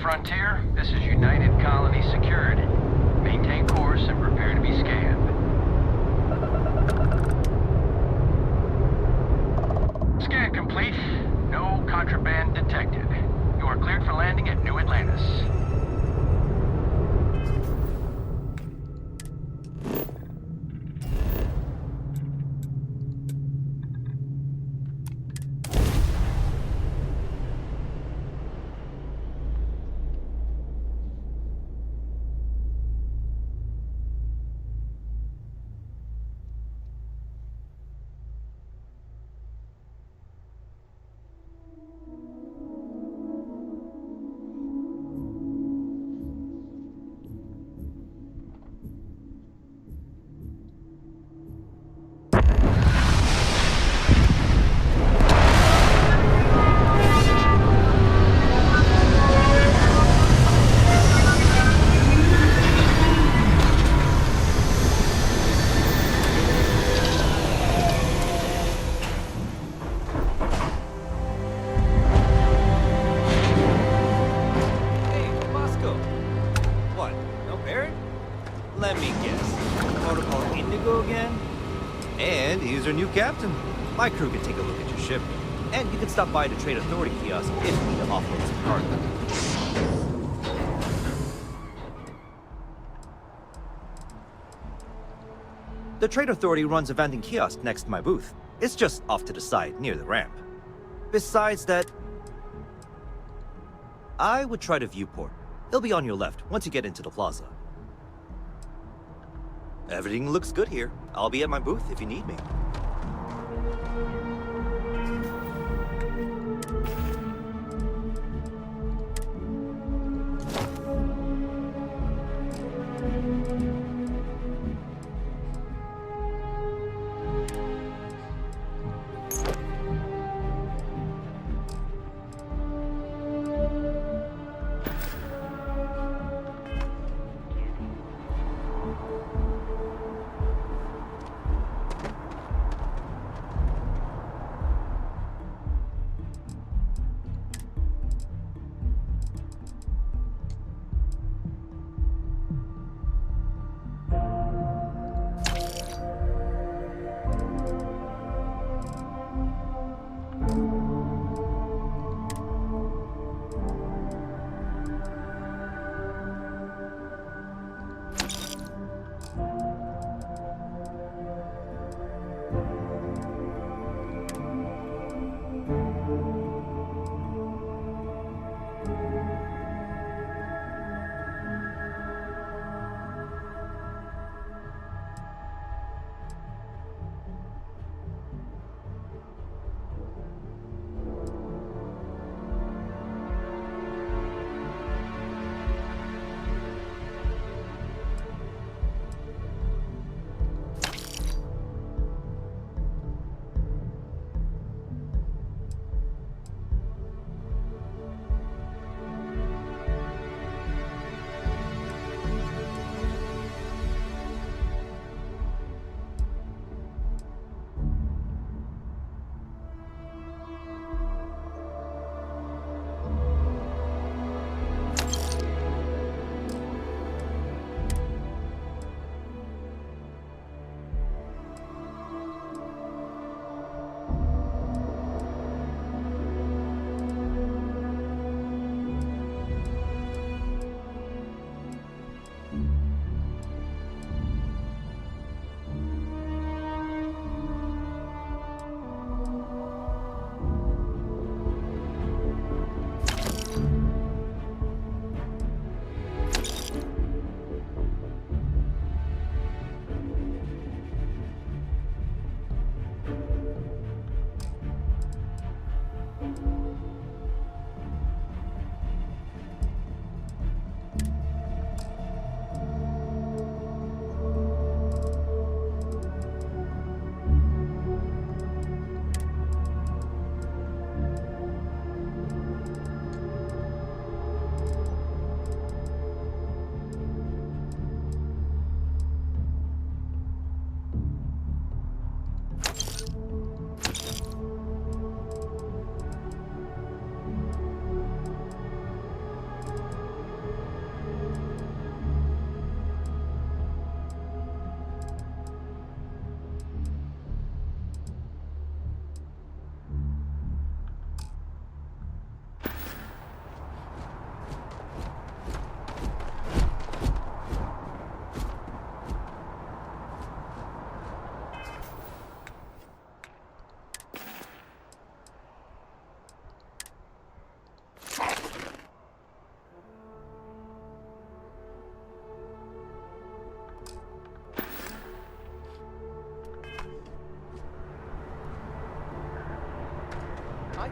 Frontier, this is United Colony Security. Maintain course and prepare to be scanned. Scan complete. No contraband detected. You are cleared for landing at New Atlantis. Let me guess. Protocol Indigo again? And here's our new captain. My crew can take a look at your ship. And you can stop by the Trade Authority kiosk if you need to offload some cargo. The Trade Authority runs a vending kiosk next to my booth. It's just off to the side, near the ramp. Besides that, I would try the viewport. It'll be on your left once you get into the plaza. Everything looks good here. I'll be at my booth if you need me.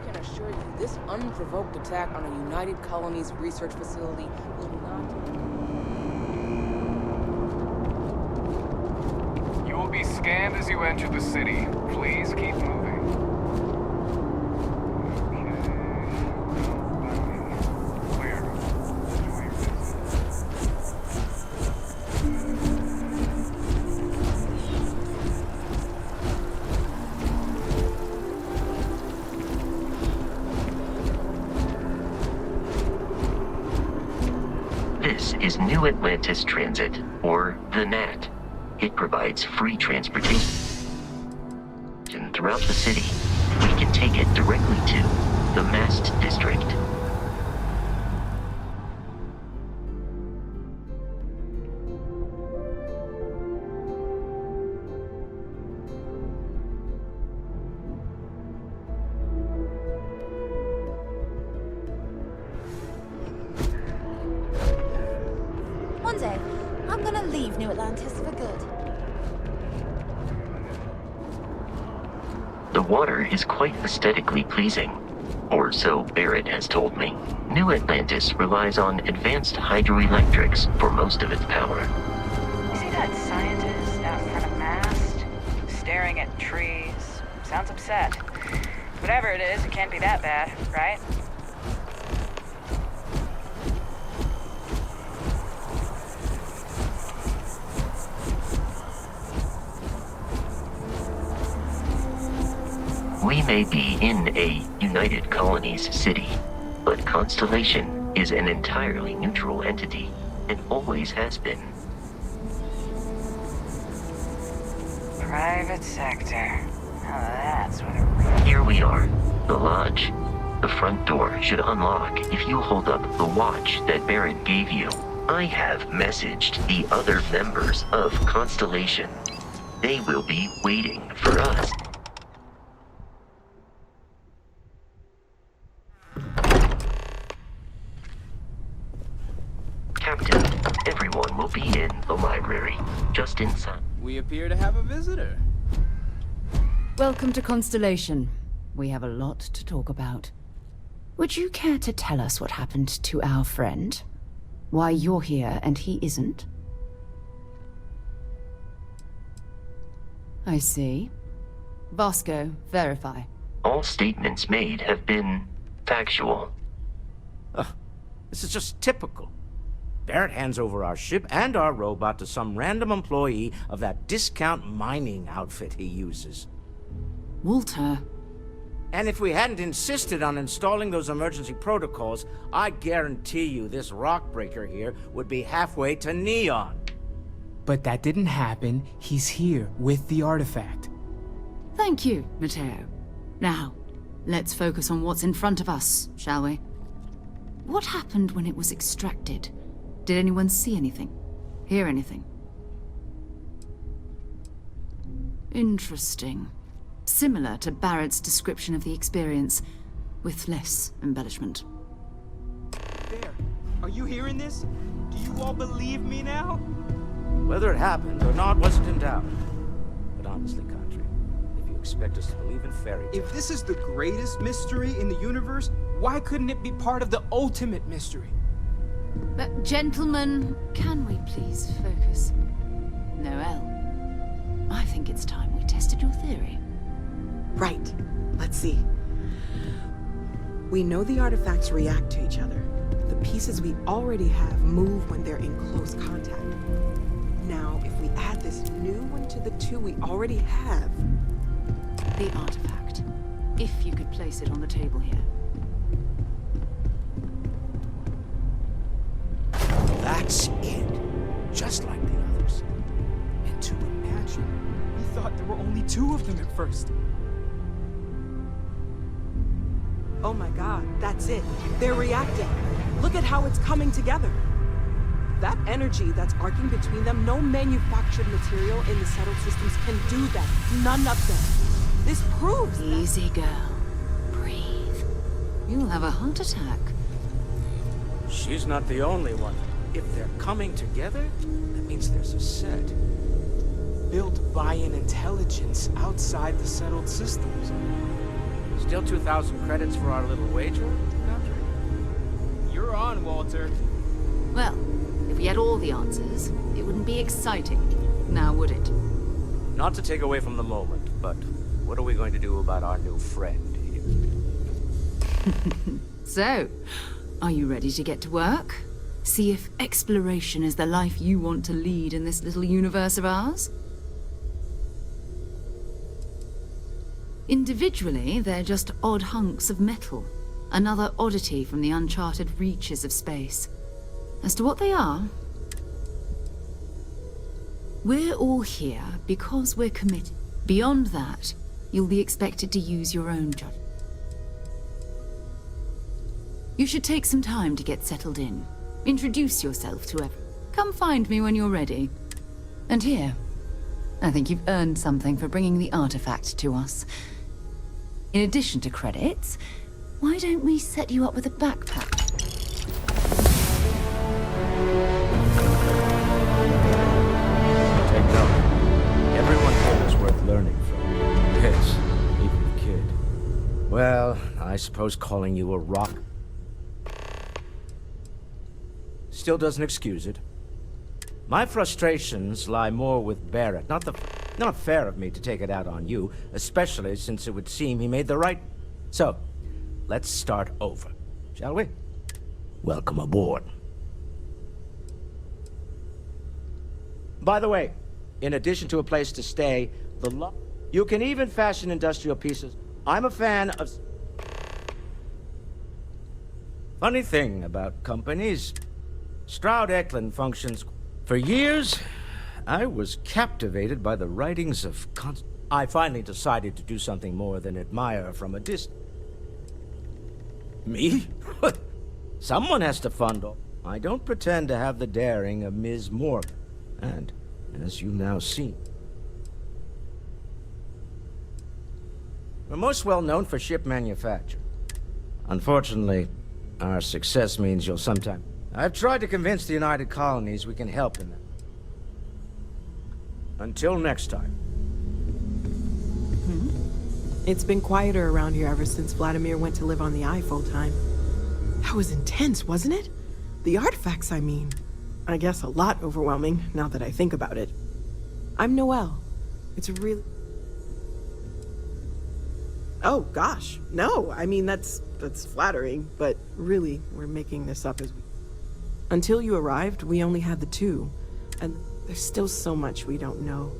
can assure you this unprovoked attack on a United Colonies research facility will not... You will be scanned as you enter the city. Please keep moving. This is New Atlantis Transit, or the NAT. It provides free transportation throughout the city. We can take it directly to the Mast District. One day, I'm gonna leave New Atlantis for good. The water is quite aesthetically pleasing, or so Barrett has told me. New Atlantis relies on advanced hydroelectrics for most of its power. You see that scientist out in front of Mast? Staring at trees. Sounds upset. Whatever it is, it can't be that bad, right? We may be in a United Colonies city, but Constellation is an entirely neutral entity, and always has been. Private sector. Now that's what it... Here we are, the lodge. The front door should unlock if you hold up the watch that Barrett gave you. I have messaged the other members of Constellation. They will be waiting for us. Captain, everyone will be in the library, just inside. We appear to have a visitor. Welcome to Constellation. We have a lot to talk about. Would you care to tell us what happened to our friend? Why you're here and he isn't? I see. Vasco, verify. All statements made have been factual. This is just typical. Barrett hands over our ship and our robot to some random employee of that discount mining outfit he uses. Walter. And if we hadn't insisted on installing those emergency protocols, I guarantee you this rock breaker here would be halfway to Neon. But that didn't happen. He's here with the artifact. Thank you, Matteo. Now, let's focus on what's in front of us, shall we? What happened when it was extracted? Did anyone see anything? Hear anything? Interesting. Similar to Barrett's description of the experience, with less embellishment. There. Are you hearing this? Do you all believe me now? Whether it happened or not wasn't in doubt. But honestly, Country, if you expect us to believe in fairy tales... If this is the greatest mystery in the universe, why couldn't it be part of the ultimate mystery? But gentlemen, can we please focus? Noel, I think it's time we tested your theory. Right. Let's see. We know the artifacts react to each other. The pieces we already have move when they're in close contact. Now, if we add this new one to the two we already have... The artifact. If you could place it on the table here. That's it. Just like the others. And to imagine, we thought there were only two of them at first. Oh my god, that's it. They're reacting. Look at how it's coming together. That energy that's arcing between them, no manufactured material in the settled systems can do that. None of them. This proves Easy, girl. Breathe. You'll have a heart attack. She's not the only one. If they're coming together, that means there's a set. Built by an intelligence outside the settled systems. Still 2,000 credits for our little wager, Patrick? You're on, Walter. Well, if we had all the answers, it wouldn't be exciting, now would it? Not to take away from the moment, but what are we going to do about our new friend here? So, are you ready to get to work? See if exploration is the life you want to lead in this little universe of ours? Individually, they're just odd hunks of metal, another oddity from the uncharted reaches of space. As to what they are, we're all here because we're committed. Beyond that, you'll be expected to use your own judgment. You should take some time to get settled in. Introduce yourself to everyone. Come find me when you're ready. And here, I think you've earned something for bringing the artifact to us. In addition to credits, why don't we set you up with a backpack? Take note. Everyone here is worth learning from. Yes, even the kid. Well, I suppose calling you a rock still doesn't excuse it. My frustrations lie more with Barrett. Not fair of me to take it out on you, especially since it would seem he made the right... So, let's start over, shall we? Welcome aboard. By the way, in addition to a place to stay, you can even fashion industrial pieces. I'm a fan of... Funny thing about companies, Stroud Eklund functions... For years, I was captivated by the writings of I finally decided to do something more than admire from a distance. Me? Someone has to fund all. I don't pretend to have the daring of Ms. Morgan. And, as you now see, we're most well known for ship manufacture. Unfortunately, our success means you'll sometime... I've tried to convince the United Colonies we can help in that. Until next time. It's been quieter around here ever since Vladimir went to live on the Eye full-time. That was intense, wasn't it? The artifacts, I mean. I guess a lot overwhelming, now that I think about it. I'm Noelle. It's really... Oh, gosh. No, I mean, that's flattering, but really, we're making this up as we... Until you arrived, we only had the two, and there's still so much we don't know.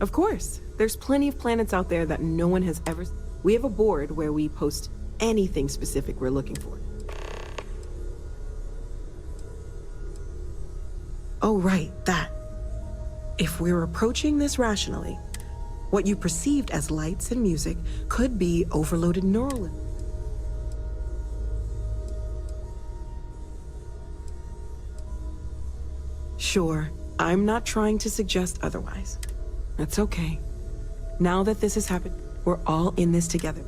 Of course, there's plenty of planets out there that no one has ever... We have a board where we post anything specific we're looking for. Oh, right, that. If we're approaching this rationally, what you perceived as lights and music could be overloaded neural... Sure, I'm not trying to suggest otherwise. That's okay. Now that this has happened, we're all in this together.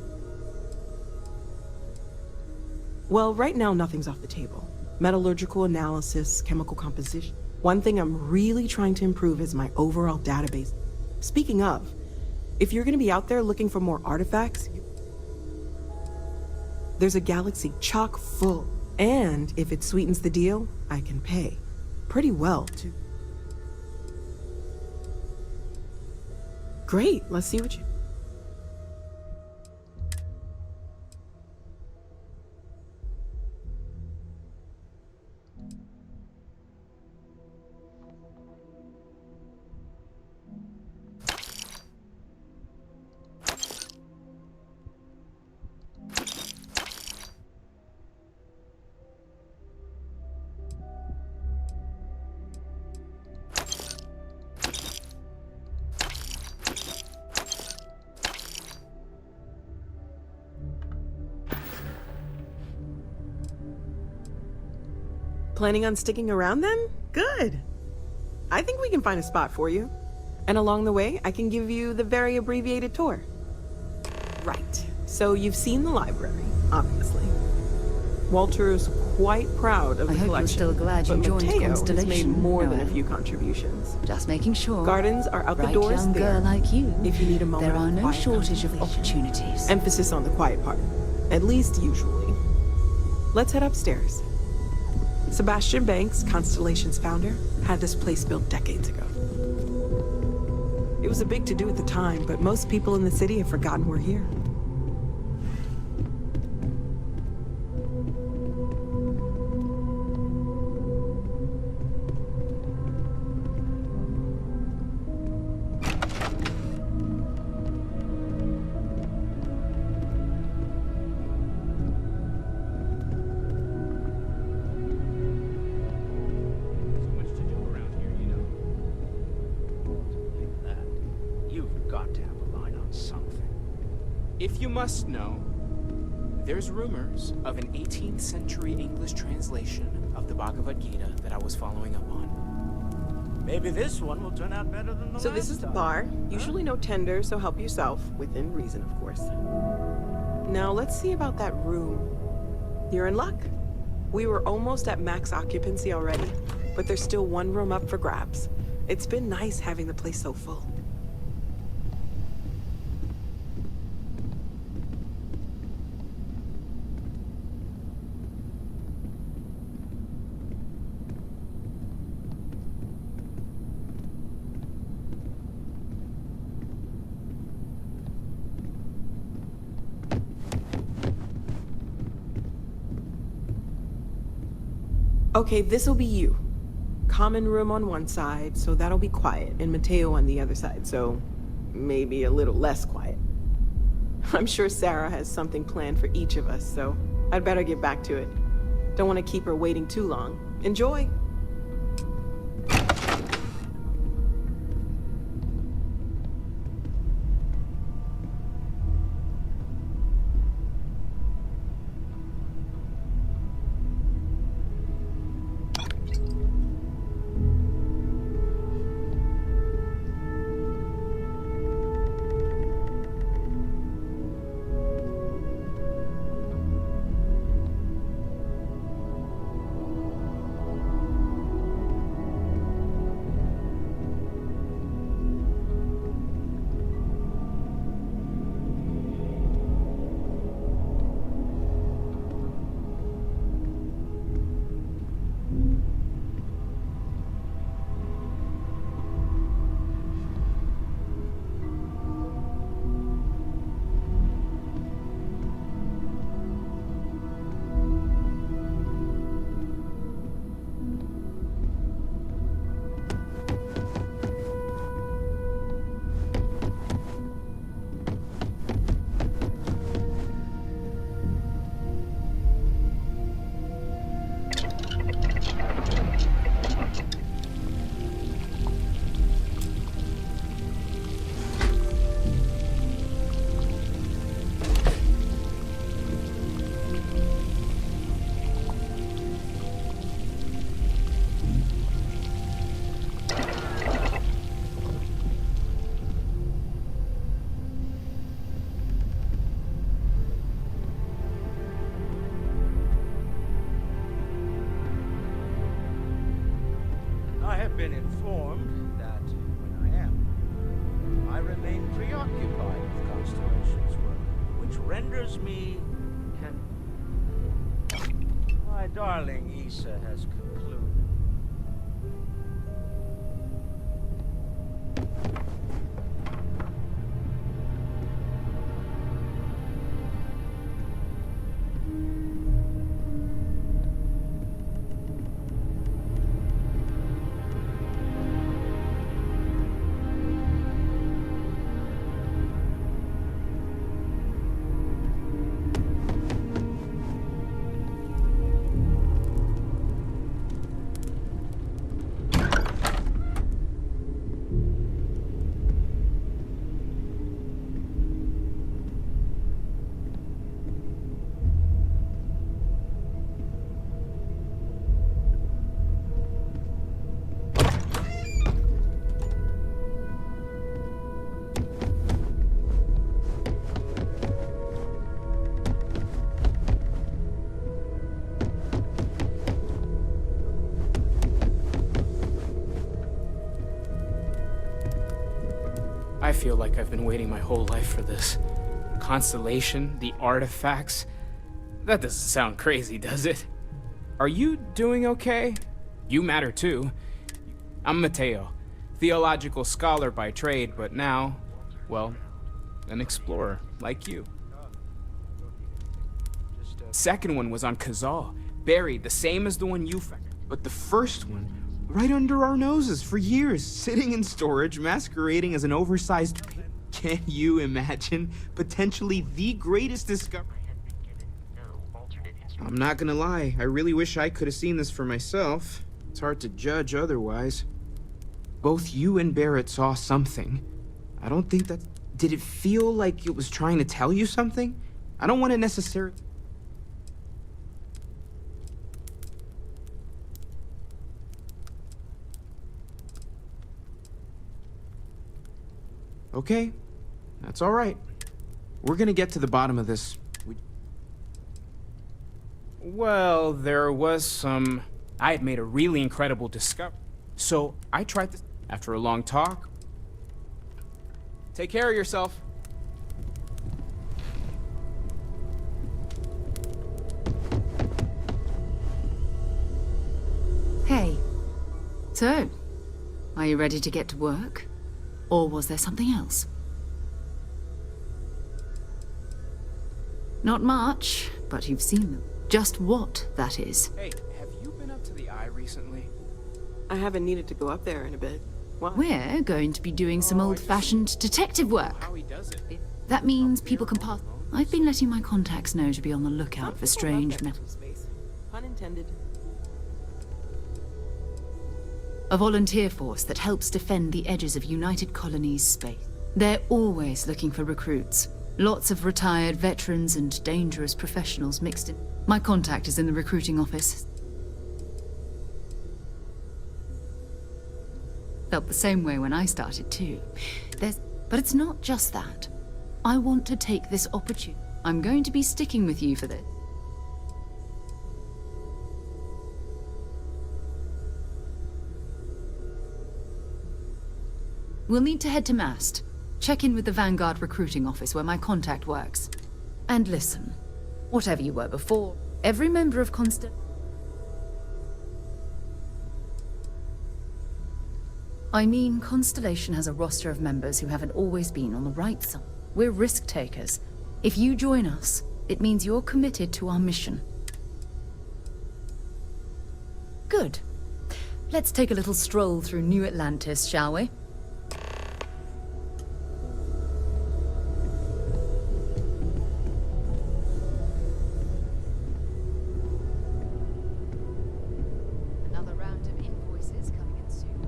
Well, right now nothing's off the table. Metallurgical analysis, chemical composition. One thing I'm really trying to improve is my overall database. Speaking of, if you're gonna be out there looking for more artifacts, there's a galaxy chock full. And if it sweetens the deal, I can pay. Pretty well, too. Great, let's see what you... Planning on sticking around then? Good. I think we can find a spot for you. And along the way, I can give you the very abbreviated tour. Right. So you've seen the library, obviously. Walter is quite proud of I the hope collection. you're still glad you but joined Mateo has made Constellation, more than a Noel. few contributions. Just making sure. Gardens are out the Bright doors young there. girl like you. If you need a moment There of are no quiet shortage of contemplation. opportunities. Emphasis on the quiet part. At least usually. Let's head upstairs. Sebastian Banks, Constellation's founder, had this place built decades ago. It was a big to-do at the time, but most people in the city have forgotten we're here. If you must know, there's rumors of an 18th century English translation of the Bhagavad Gita that I was following up on. Maybe this one will turn out better than the So last this is the time. bar. Usually no tender, so help yourself, within reason, of course. Now let's see about that room. You're in luck. We were almost at max occupancy already, but there's still one room up for grabs. It's been nice having the place so full. Okay, this'll be you. Common room on one side, so that'll be quiet, and Mateo on the other side, so maybe a little less quiet. I'm sure Sarah has something planned for each of us, so I'd better get back to it. Don't want to keep her waiting too long. Enjoy! I have been informed that when I am, I remain preoccupied with Constellation's work, which renders me My darling Issa has concluded. feel like I've been waiting my whole life for this. Constellation, the artifacts. That doesn't sound crazy, does it? Are you doing okay? You matter too. I'm Mateo, theological scholar by trade, but now, well, an explorer like you. Second one was on Kazal, buried the same as the one you found. But the first one, right under our noses for years, sitting in storage, masquerading as an oversized pig. Can you imagine? Potentially the greatest discovery. I'm not gonna lie, I really wish I could have seen this for myself. It's hard to judge otherwise. Both you and Barrett saw something. I don't think that... Did it feel like it was trying to tell you something? I don't want to necessarily... Okay, that's all right. We're gonna get to the bottom of this. Well, there was some... I had made a really incredible discovery. So I tried this after a long talk. Take care of yourself. Hey. So, are you ready to get to work? Or was there something else? Not much, but you've seen them. Just what that is. Hey, have you been up to the Eye recently? I haven't needed to go up there in a bit. Why? We're going to be doing some old-fashioned detective work. How he does it. That means people can pass... I've been letting my contacts know to be on the lookout for strange metal. Pun intended. A volunteer force that helps defend the edges of United Colonies space. They're always looking for recruits. Lots of retired veterans and dangerous professionals mixed in. My contact is in the recruiting office. Felt the same way when I started too. But it's not just that. I want to take this opportunity. I'm going to be sticking with you for this. We'll need to head to Mast. Check in with the Vanguard recruiting office where my contact works. And listen, whatever you were before, every member of Constellation has a roster of members who haven't always been on the right side. We're risk takers. If you join us, it means you're committed to our mission. Good. Let's take a little stroll through New Atlantis, shall we? Another round of invoices coming in soon.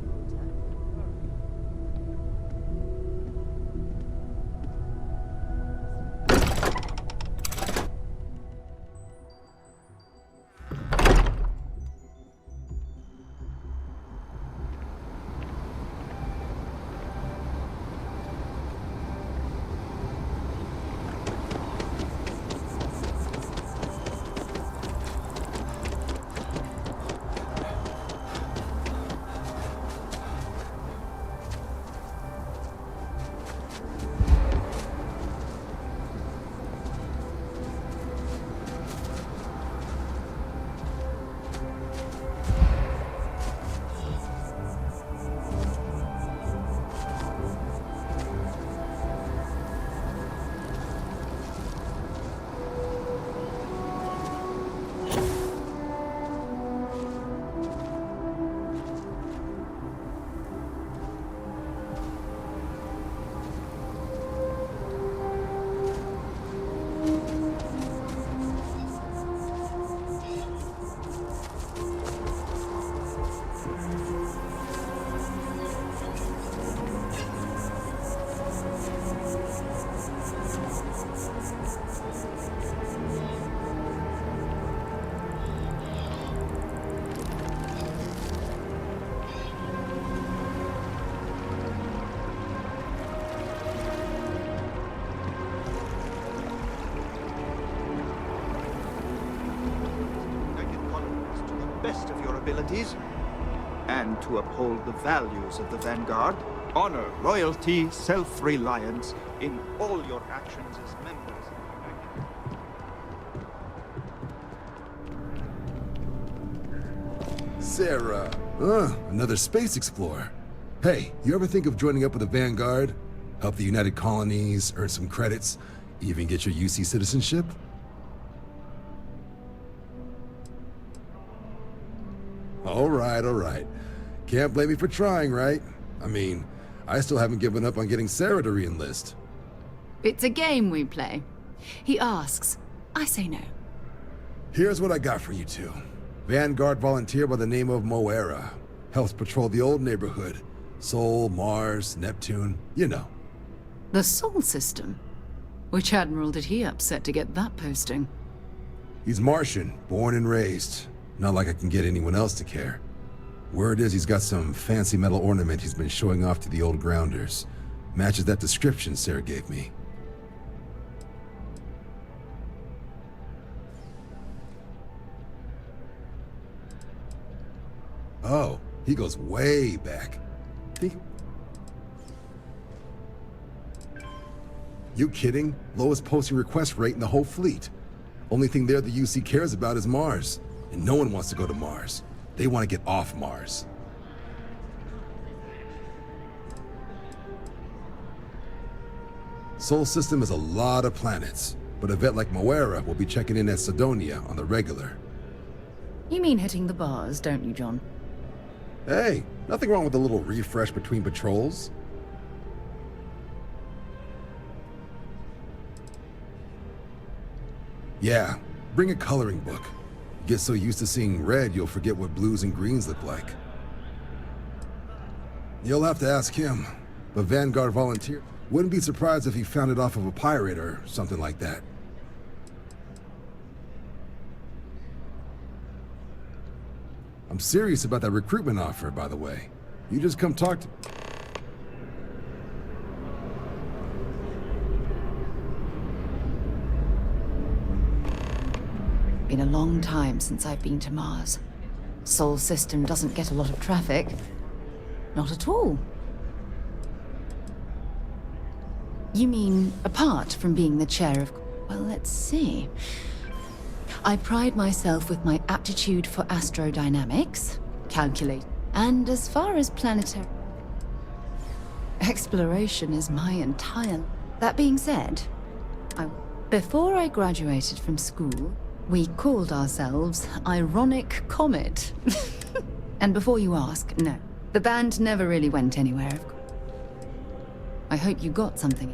Best of your abilities, and to uphold the values of the Vanguard. Honor, loyalty, self-reliance in all your actions as members of the United. Sarah. Another space explorer. Hey, you ever think of joining up with the Vanguard? Help the United Colonies, earn some credits, even get your UC citizenship? All right. Can't blame me for trying, right? I mean, I still haven't given up on getting Sarah to re-enlist. It's a game we play. He asks, I say no. Here's what I got for you two. Vanguard volunteer by the name of Moera. Helps patrol the old neighborhood. Sol, Mars, Neptune, you know. The Sol system? Which admiral did he upset to get that posting? He's Martian, born and raised. Not like I can get anyone else to care. Word is he's got some fancy metal ornament he's been showing off to the old grounders. Matches that description Sarah gave me. Oh, he goes way back. You kidding? Lowest posting request rate in the whole fleet. Only thing there the UC cares about is Mars. And no one wants to go to Mars. They want to get off Mars. Sol system has a lot of planets, but a vet like Moera will be checking in at Sidonia on the regular. You mean hitting the bars, don't you, John? Hey, nothing wrong with a little refresh between patrols. Yeah, bring a coloring book. Get so used to seeing red, you'll forget what blues and greens look like. You'll have to ask him, but Vanguard volunteer. Wouldn't be surprised if he found it off of a pirate or something like that. I'm serious about that recruitment offer, by the way. You just come talk to... Been a long time since I've been to Mars. Sol system doesn't get a lot of traffic. Not at all. You mean apart from being the chair of... Well, let's see. I pride myself with my aptitude for astrodynamics, calculate, and as far as planetary... exploration is my entire... That being said, before I graduated from school, we called ourselves Ironic Comet. And before you ask, no. The band never really went anywhere, of course. I hope you got something.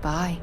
Bye.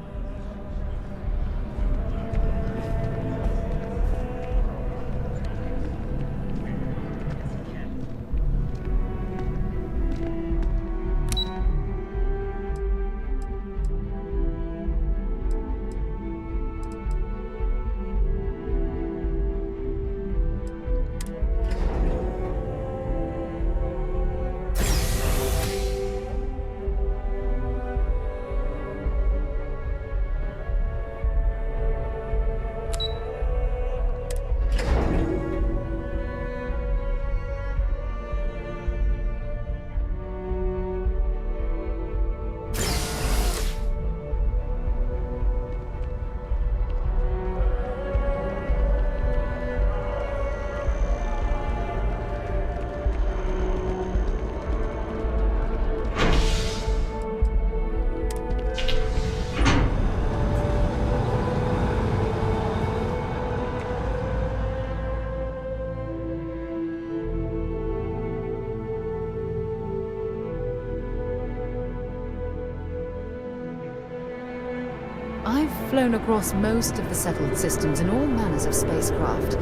I've flown across most of the settled systems in all manners of spacecraft,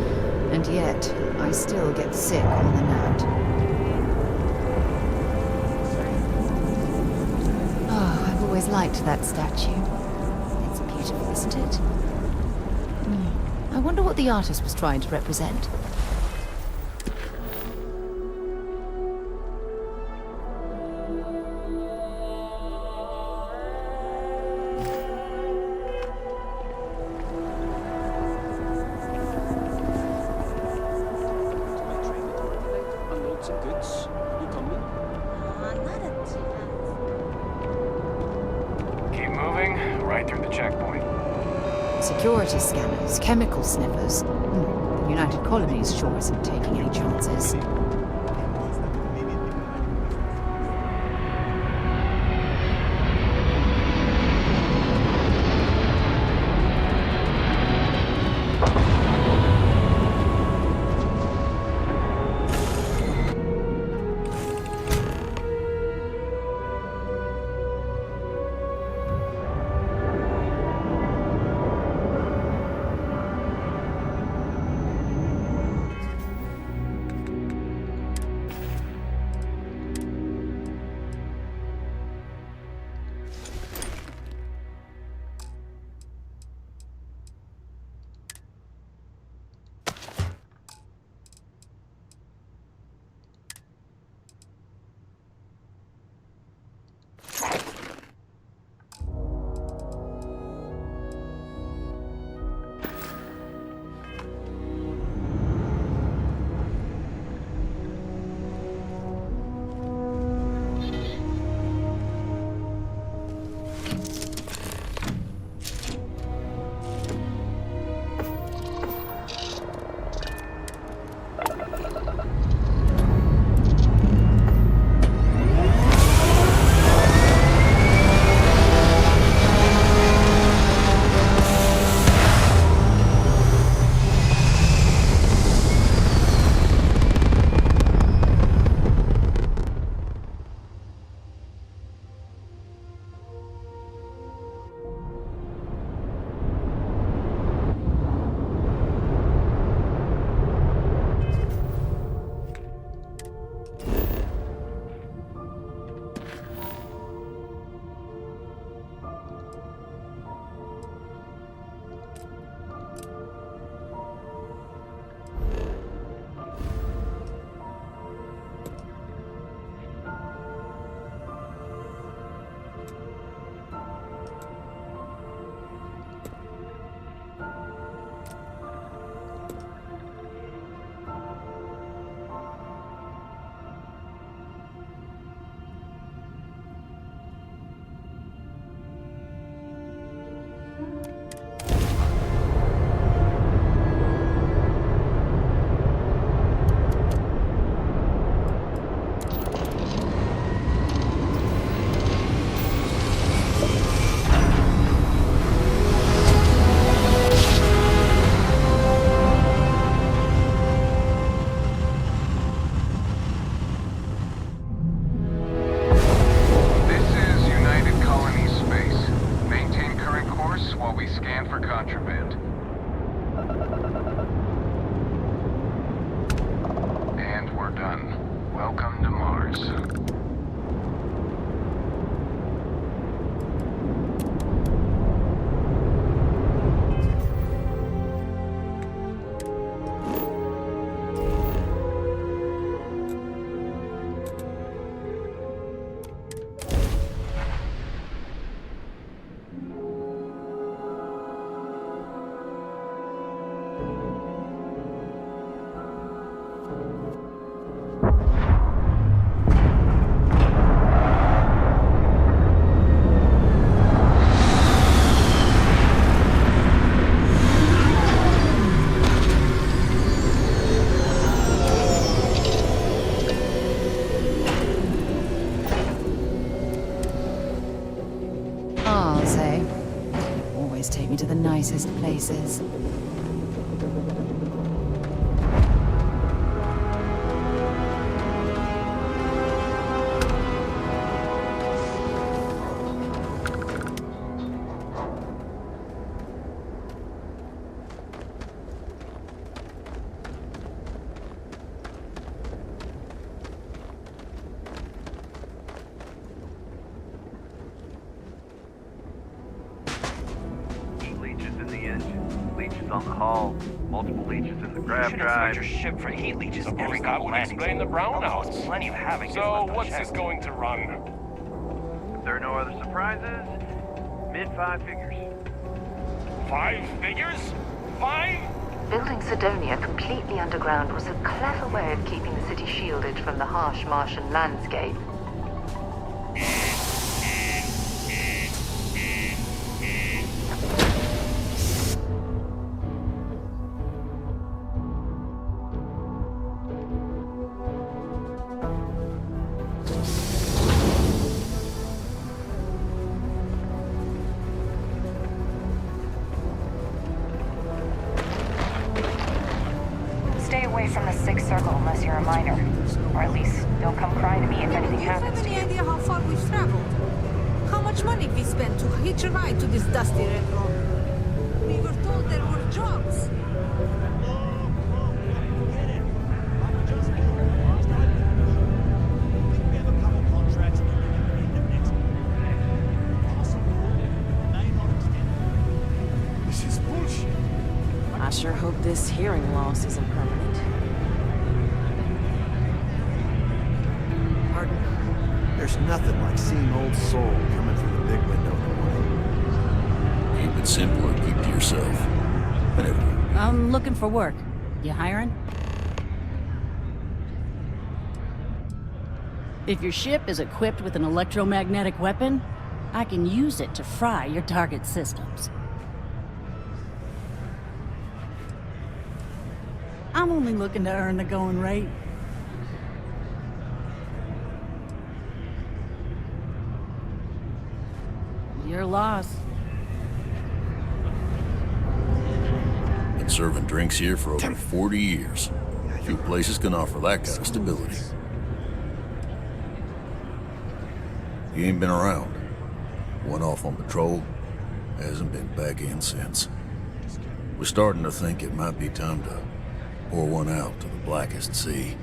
and yet I still get sick on the land. Oh, I've always liked that statue. It's beautiful, isn't it? I wonder what the artist was trying to represent. Unload some goods. You coming? Keep moving, right through the checkpoint. Security scanners, chemical sniffers. The United Colonies sure isn't taking any chances. Take me to the nicest places. On the hull, multiple leeches in the grav drive. Your ship for heat leeches every That would explain the brownouts. Plenty of havoc. So, what's this going to run? If there are no other surprises, mid-5 figures. 5 figures? 5? Building Sidonia completely underground was a clever way of keeping the city shielded from the harsh Martian landscape. away from the Sixth Circle unless you're a minor. Or at least, don't come crying to me if anything happens to you. Do you have any idea how far we've traveled? How much money we spent to hitch a ride to this dusty retro? We were told there were jobs. This is bullshit. I sure hope this hearing loss isn't permanent. Pardon? There's nothing like seeing old soul coming through the big window in the morning. Keep it simple or keep to yourself. I'm looking for work. You hiring? If your ship is equipped with an electromagnetic weapon, I can use it to fry your target systems. I'm only looking to earn the going rate. Your loss. Been serving drinks here for over 40 years. Few places can offer that kind of stability. He ain't been around. Went off on patrol. Hasn't been back in since. We're starting to think it might be time to pour one out to the blackest sea.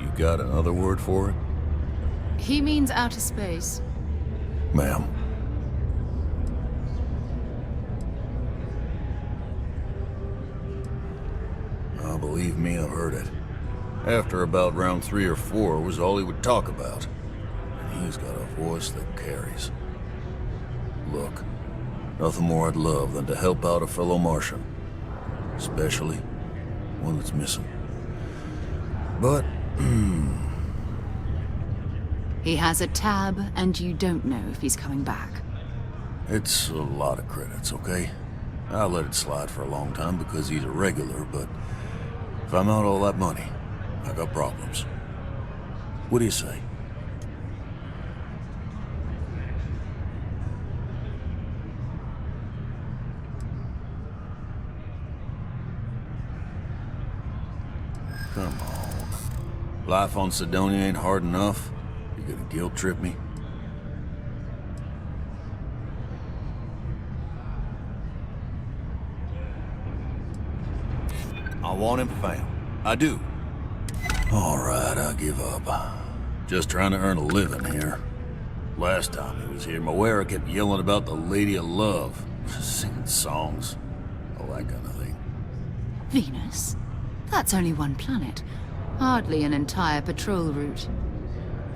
You got another word for it? He means outer space. Ma'am. Oh, believe me, I've heard it. After about round 3 or 4 was all he would talk about. And he's got a voice that carries. Look, nothing more I'd love than to help out a fellow Martian. Especially one that's missing. But, He has a tab, and you don't know if he's coming back. it's a lot of credits, okay? I let it slide for a long time because he's a regular, but if I'm out all that money, I got problems. What do you say? Come on. Life on Sidonia ain't hard enough. You gonna guilt trip me? I want him found. I do. All right, I give up. Just trying to earn a living here. Last time he was here, Moira kept yelling about the Lady of Love, singing songs, all that kind of thing. Venus? That's only one planet. Hardly an entire patrol route.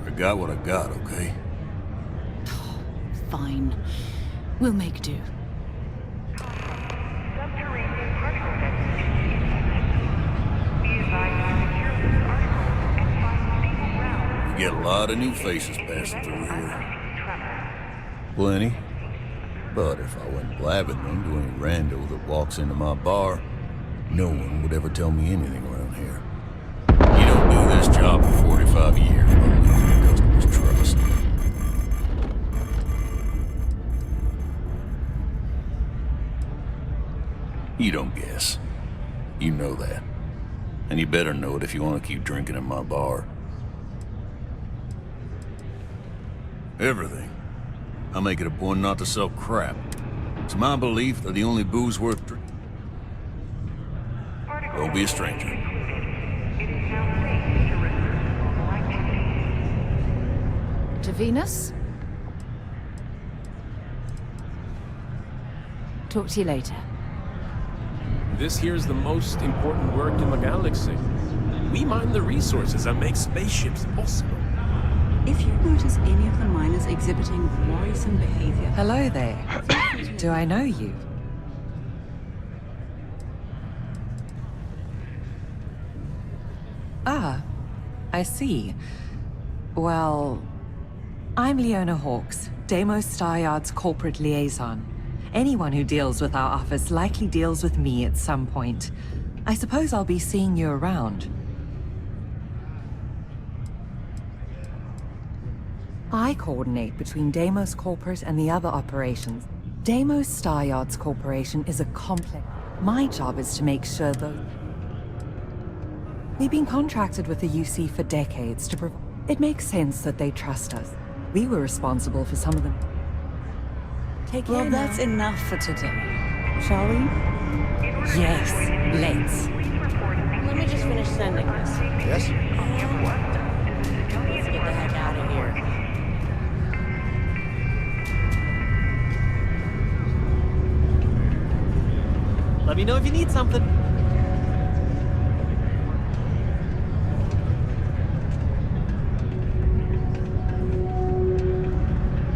I got what I got, okay? Fine. We'll make do. We get a lot of new faces passing through here. Plenty. But if I went blabbing them to any rando that walks into my bar, no one would ever tell me anything around here. You don't do this job for 45 years while losing your customers' trust. You don't guess. You know that. And you better know it if you want to keep drinking in my bar. Everything. I make it a point not to sell crap. It's my belief that the only booze worth drinking. Don't be a stranger. To Venus? Talk to you later. This here's the most important work in the galaxy. We mine the resources that make spaceships possible. If you notice any of the miners exhibiting worrisome behavior... Hello there. Do I know you? Ah, I see. Well, I'm Leona Hawks, Deimos Staryard's corporate liaison. Anyone who deals with our office likely deals with me at some point. I suppose I'll be seeing you around. I coordinate between Deimos Corporate and the other operations. Deimos Star Yards Corporation is a complex. My job is to make sure those... We've been contracted with the UC for decades to provide... It makes sense that they trust us. We were responsible for some of them. Take care. Well, that's enough for today. Shall we? Yes, let's. Let me just finish sending this. Yes? Let's get the heck out of here. Let me know if you need something.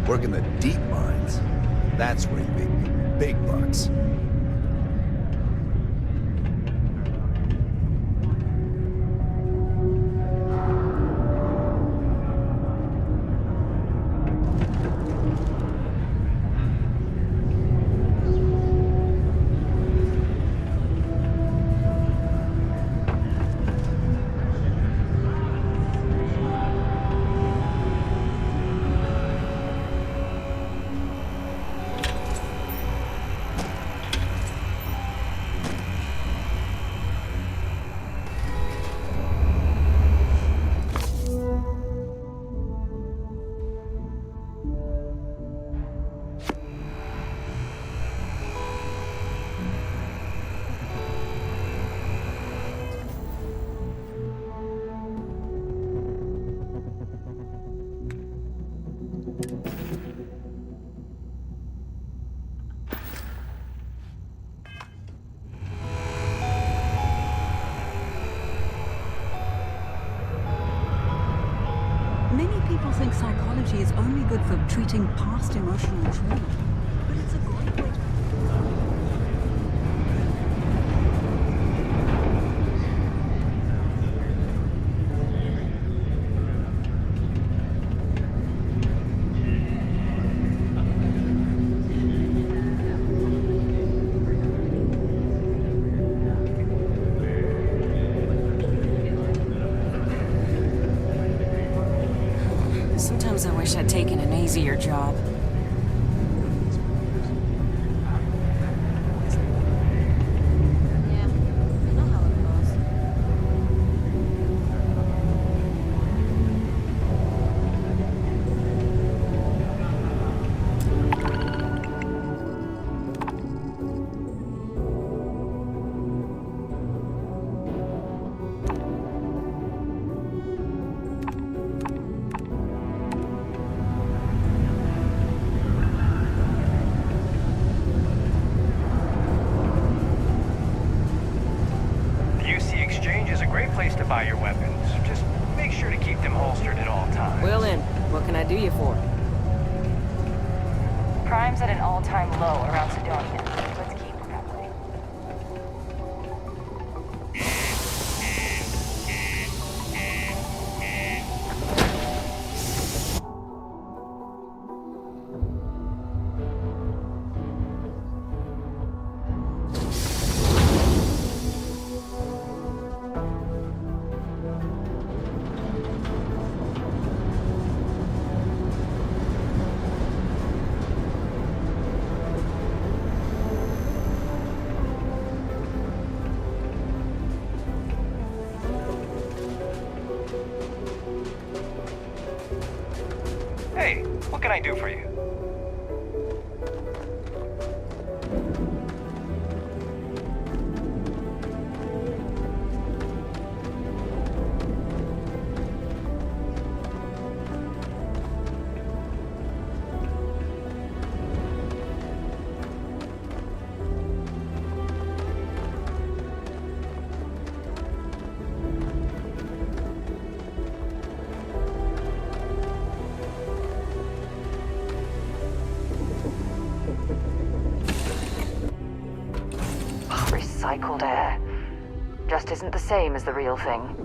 Working the deep mines. That's where you make big bucks. Many people think psychology is only good for treating past emotional trauma, but it's a great way to... Sometimes I wish I'd taken an easier job. Yeah, I know how it goes. Place to buy your weapons. Just make sure to keep them holstered at all times. Will in. What can I do you for? Crime's at an all-time low around Sidonia. Let's keep it that way. Hey, what can I do for you? Recycled air. Just isn't the same as the real thing.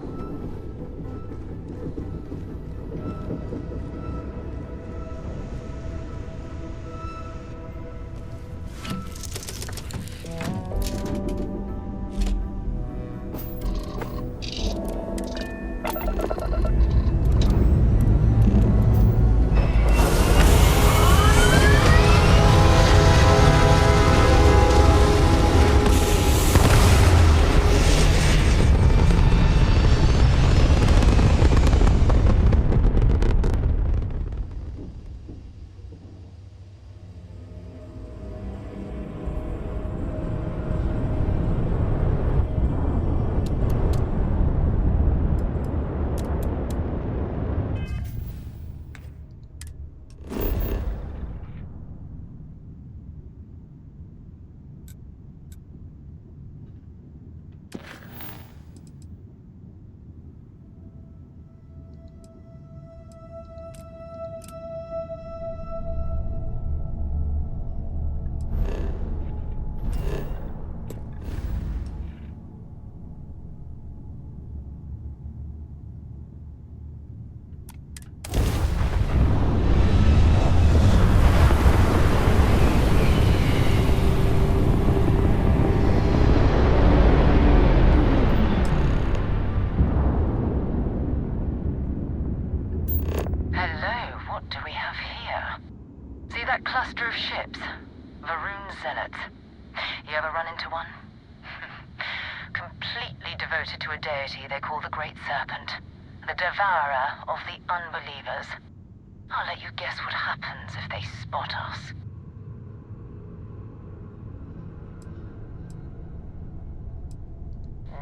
See that cluster of ships? Varun Zealots. You ever run into one? Completely devoted to a deity they call the Great Serpent. The devourer of the unbelievers. I'll let you guess what happens if they spot us.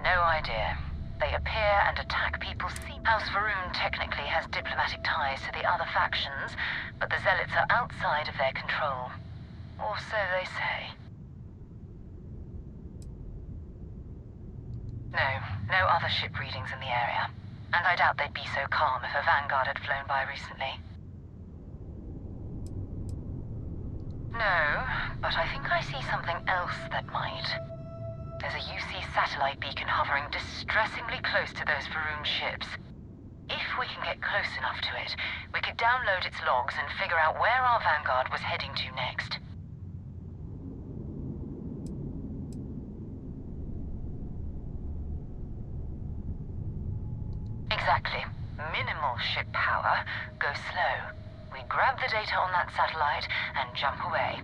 No idea. They appear and attack people's seats. House Varun technically has diplomatic ties to the other factions, but the Zealots are outside of their control. Or so they say. No other ship readings in the area. And I doubt they'd be so calm if a Vanguard had flown by recently. No, but I think I see something else that might. There's a UC satellite beacon hovering distressingly close to those Varun ships. If we can get close enough to it, we could download its logs and figure out where our Vanguard was heading to next. Exactly. Minimal ship power. Go slow. We grab the data on that satellite and jump away.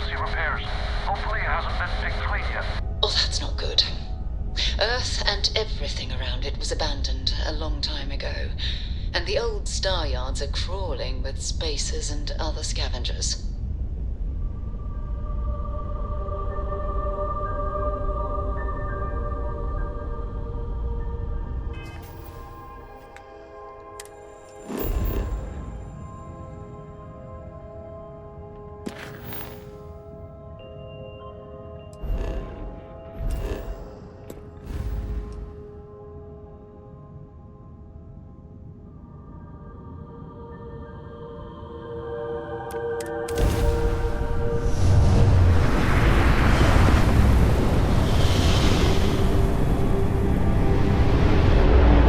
emergency repairs. Hopefully it hasn't been picked clean yet. Oh, that's not good. Earth and everything around it was abandoned a long time ago, and the old star yards are crawling with spacers and other scavengers.